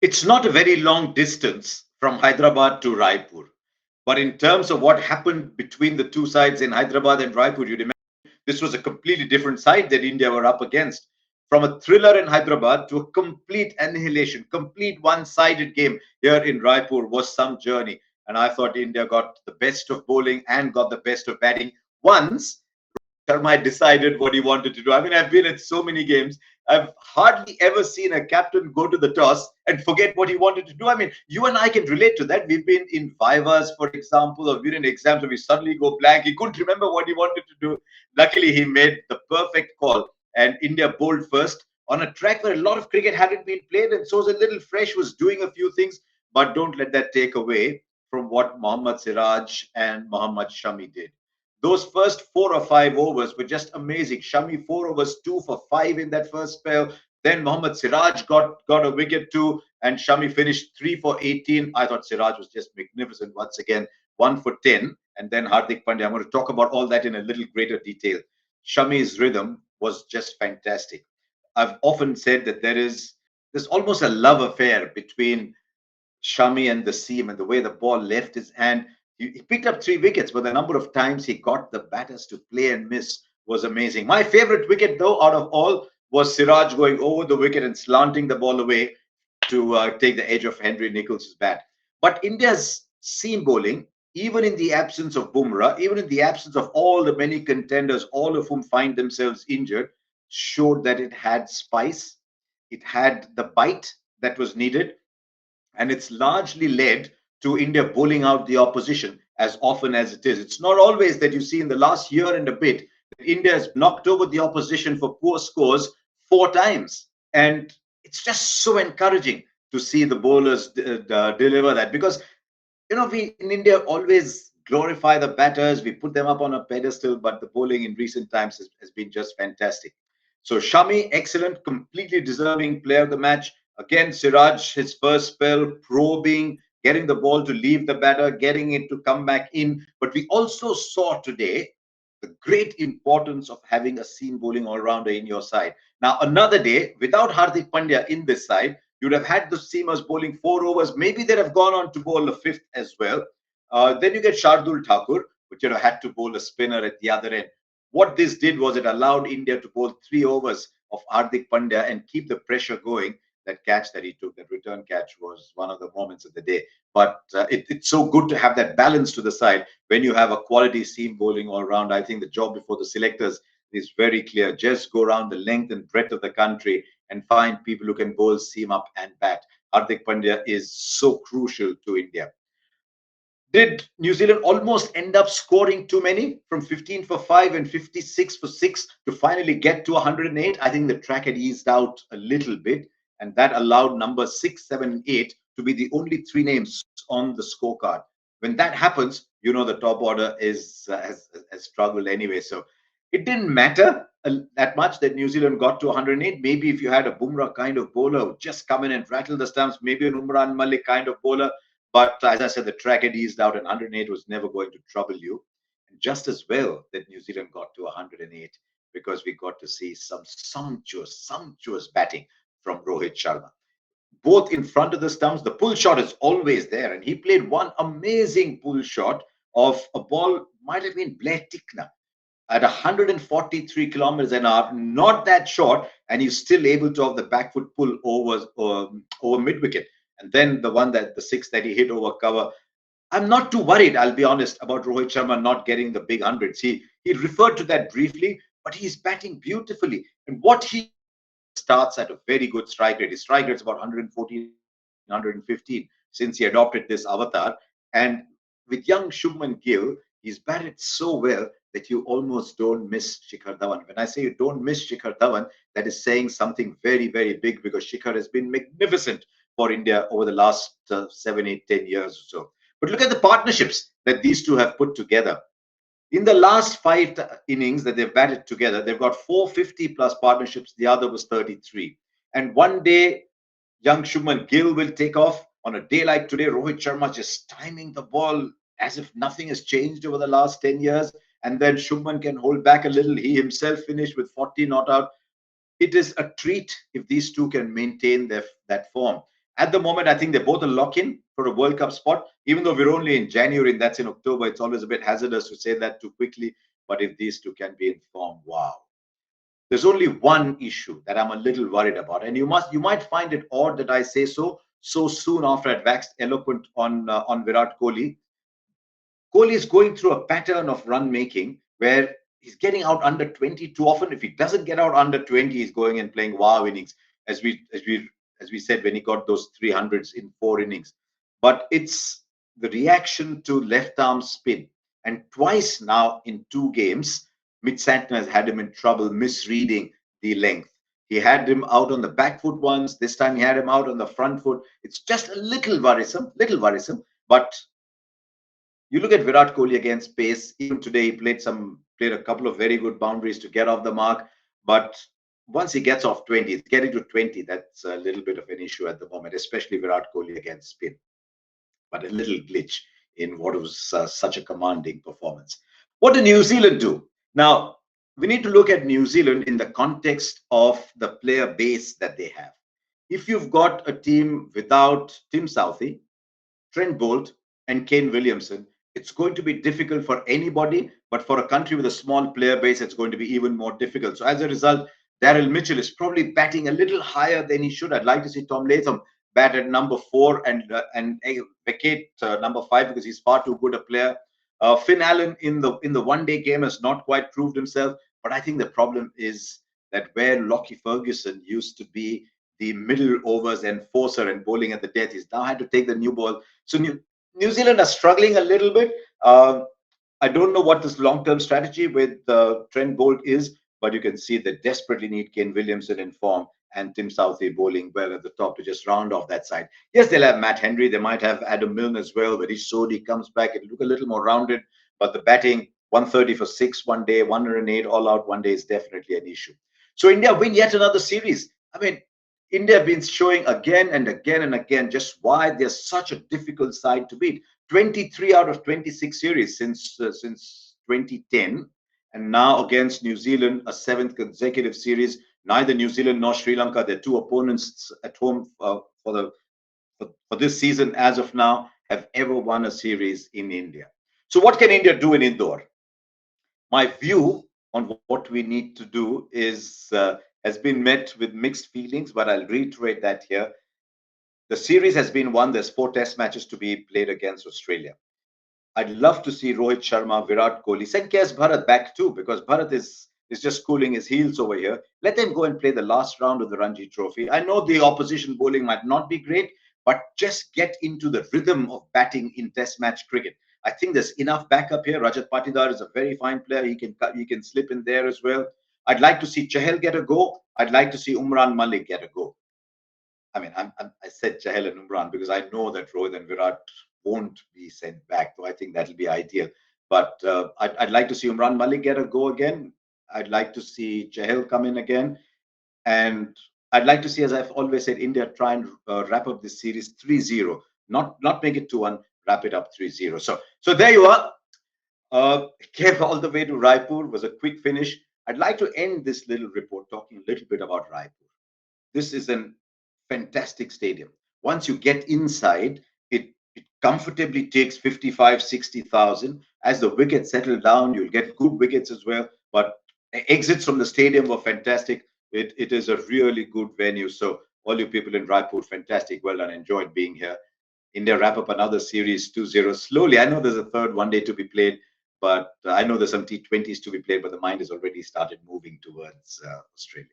It's not a very long distance from Hyderabad to Raipur. But in terms of what happened between the two sides in Hyderabad and Raipur, you remember this was a completely different side that India were up against. From a thriller in Hyderabad to a complete annihilation, complete one sided game here in Raipur was some journey. And I thought India got the best of bowling and got the best of batting once Sharma decided what he wanted to do. I mean, I've been at so many games. I've hardly ever seen a captain go to the toss and forget what he wanted to do. I mean, you and I can relate to that. We've been in vivas, for example, or we're in exams where we suddenly go blank. He couldn't remember what he wanted to do. Luckily, he made the perfect call, and India bowled first on a track where a lot of cricket hadn't been played, and so was a little fresh, was doing a few things. But don't let that take away from what Mohammad Siraj and Mohammad Shami did. Those first 4 or 5 overs were just amazing. Shami 4 overs, 2 for 5 in that first spell. Then Mohammad Siraj got a wicket too, and Shami finished 3 for 18. I thought Siraj was just magnificent once again, 1 for 10. And then Hardik Pandya. I'm going to talk about all that in a little greater detail. Shami's rhythm was just fantastic. I've often said that there's almost a love affair between Shami and the seam and the way the ball left his hand. He picked up 3 wickets, but the number of times he got the batters to play and miss was amazing. My favorite wicket, though, out of all, was Siraj going over the wicket and slanting the ball away to take the edge of Henry Nichols's bat. But India's seam bowling, even in the absence of Bumrah, even in the absence of all the many contenders, all of whom find themselves injured, showed that it had spice, it had the bite that was needed, and it's largely led to India bowling out the opposition as often as it is. It's not always that you see in the last year and a bit that India has knocked over the opposition for poor scores 4 times. And it's just so encouraging to see the bowlers deliver that because, we in India always glorify the batters, we put them up on a pedestal, but the bowling in recent times has been just fantastic. So Shami, excellent, completely deserving player of the match. Again, Siraj, his first spell, probing, getting the ball to leave the batter, getting it to come back in. But we also saw today the great importance of having a seam bowling all rounder in your side. Now, another day, without Hardik Pandya in this side, you'd have had the seamers bowling 4 overs. Maybe they'd have gone on to bowl a fifth as well. Then you get Shardul Thakur, which had to bowl a spinner at the other end. What this did was it allowed India to bowl 3 overs of Hardik Pandya and keep the pressure going. That catch that he took, that return catch, was one of the moments of the day. But it's so good to have that balance to the side when you have a quality seam bowling all round. I think the job before the selectors is very clear. Just go around the length and breadth of the country and find people who can bowl seam up and bat. Hardik Pandya is so crucial to India. Did New Zealand almost end up scoring too many from 15 for 5 and 56 for 6 to finally get to 108? I think the track had eased out a little bit, and that allowed number 6, 7, and 8 to be the only 3 names on the scorecard. When that happens, the top order has struggled anyway. So it didn't matter that much that New Zealand got to 108. Maybe if you had a Bumrah kind of bowler who just come in and rattle the stumps, maybe an Umran Malik kind of bowler, but as I said, the track had eased out and 108 was never going to trouble you. And just as well that New Zealand got to 108 because we got to see some sumptuous batting from Rohit Sharma. Both in front of the stumps, the pull shot is always there. And he played one amazing pull shot of a ball, might have been Blair Tickner, at 143 kilometers an hour, not that short, and he's still able to have the back foot pull over mid wicket. And then the six that he hit over cover. I'm not too worried, I'll be honest, about Rohit Sharma not getting the big hundreds. He referred to that briefly, but he's batting beautifully. And what he starts at a very good strike rate. His strike rate is about 114, 115 since he adopted this avatar. And with young Shubman Gill, he's batted so well that you almost don't miss Shikhar Dhawan. When I say you don't miss Shikhar Dhawan, that is saying something very, very big because Shikhar has been magnificent for India over the last 7, 8, 10 years or so. But look at the partnerships that these two have put together. In the last 5 innings that they've batted together, they've got 450 plus partnerships. The other was 33. And one day, young Shubman Gill will take off. On a day like today, Rohit Sharma just timing the ball as if nothing has changed over the last 10 years. And then Shubman can hold back a little. He himself finished with 40 not out. It is a treat if these two can maintain that form. At the moment, I think they're both a lock-in for a World Cup spot. Even though we're only in January and that's in October, it's always a bit hazardous to say that too quickly. But if these two can be in form, wow. There's only one issue that I'm a little worried about, and you might find it odd that I say so soon after I'd waxed eloquent on Virat Kohli. Kohli is going through a pattern of run making where he's getting out under 20 too often. If he doesn't get out under 20, he's going and playing wow innings, as we said when he got those 300s in 4 innings. But it's the reaction to left arm spin, and twice now in 2 games, Mitch Santner has had him in trouble misreading the length. He had him out on the back foot once. This time he had him out on the front foot. It's just a little worrisome, but you look at Virat Kohli against pace. Even today, he played a couple of very good boundaries to get off the mark. But once he gets off 20, getting to 20, that's a little bit of an issue at the moment, especially Virat Kohli against spin. But a little glitch in what was such a commanding performance. What did New Zealand do? Now, we need to look at New Zealand in the context of the player base that they have. If you've got a team without Tim Southee, Trent Boult, and Kane Williamson, it's going to be difficult for anybody, but for a country with a small player base, it's going to be even more difficult. So as a result, Daryl Mitchell is probably batting a little higher than he should. I'd like to see Tom Latham bat at number 4 and vacate number 5 because he's far too good a player. Finn Allen in the one-day game has not quite proved himself, but I think the problem is that where Lockie Ferguson used to be the middle overs enforcer and bowling at the death, he's now had to take the new ball. So New Zealand are struggling a little bit. I don't know what this long-term strategy with Trent Boult is, but you can see they desperately need Kane Williamson in form and Tim Southee bowling well at the top to just round off that side. Yes, they'll have Matt Henry. They might have Adam Milne as well. Harish Sodhi comes back. It'll look a little more rounded, but the batting, 130 for 6 one day, 108 all out one day is definitely an issue. So India win yet another series. I mean, India have been showing again and again and again just why they're such a difficult side to beat. 23 out of 26 series since 2010, and now against New Zealand, a 7th consecutive series. Neither New Zealand nor Sri Lanka, their 2 opponents at home for this season as of now, have ever won a series in India. So what can India do in Indore? My view on what we need to do has been met with mixed feelings, but I'll reiterate that here. The series has been won. There's 4 test matches to be played against Australia. I'd love to see Rohit Sharma, Virat Kohli, send KS Bharat back too, because Bharat is just cooling his heels over here. Let them go and play the last round of the Ranji Trophy. I know the opposition bowling might not be great, but just get into the rhythm of batting in test match cricket. I think there's enough backup here. Rajat Patidar is a very fine player. He can slip in there as well. I'd like to see Chahal get a go. I'd like to see Umran Malik get a go. I mean, I said Chahal and Umran because I know that Rohit and Virat won't be sent back, so I think that'll be ideal. But I'd like to see Umran Malik get a go again. I'd like to see Chahal come in again. And I'd like to see, as I've always said, India try and wrap up this series 3-0. Not make it 2-1, wrap it up 3-0. So there you are. Came all the way to Raipur, was a quick finish. I'd like to end this little report talking a little bit about Raipur. This is a fantastic stadium. Once you get inside, it comfortably takes 55, 60,000. As the wickets settle down, you'll get good wickets as well. But exits from the stadium were fantastic. It is a really good venue. So all you people in Raipur, fantastic. Well done. Enjoyed being here. India wrap up another series 2-0 slowly. I know there's a third one day to be played, but I know there's some T20s to be played, but the mind has already started moving towards Australia.